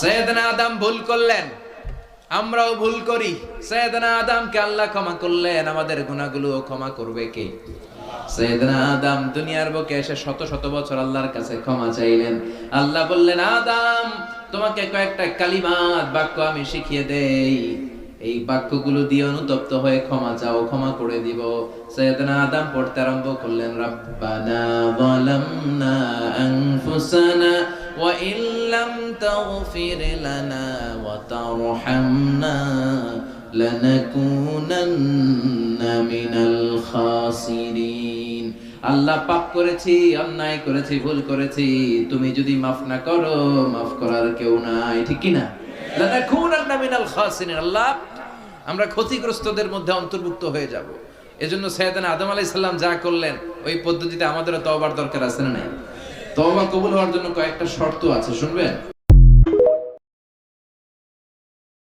সৈয়দনা আদম ভুল করলেন, আমরাও ভুল করি। সৈয়দনা আদমকে আল্লাহ ক্ষমা করলেন, আমাদের গুনাহগুলো ক্ষমা করবে কে? সৈয়দনা আদম দুনিয়ার বুকে এসে শত শত বছর আল্লাহর কাছে ক্ষমা চাইলেন। আল্লাহ বললেন, আদম তোমাকে কয়েকটা কালিমাত বাক্য আমি শিখিয়ে দেই, এই বাক্যগুলো দিয়ে অনুতপ্ত হয়ে ক্ষমা চাও, ক্ষমা করে দিব। সৈয়দনা আদম পড়তে আরম্ভ করলেন, রাব্বানা যালামনা আনফুসানা ওয়া ইল্লাম তাগফির লানা ওয়া তারহামনা লানাকুনান্না মিনাল খাসিরিন। আল্লাহ পাপ করেছি, অন্যায় করেছি, ভুল করেছি, তুমি যদি মাফ না করো, মাফ করার কেউ নাই, ঠিক কি না? লানাকুনান্না মিনাল খাসিরিন, আল্লাহ আমরা ক্ষতিগ্রস্তদের মধ্যে অন্তর্ভুক্ত হয়ে যাব। এজন্য সাইয়েদনা আদম আলাইহিস সালাম যা করলেন ওই পদ্ধতিতে আমাদেরও তওবার দরকার আছে না নাই? তওবা কবুল হওয়ার জন্য কয়েকটা শর্ত আছে, শুনবেন?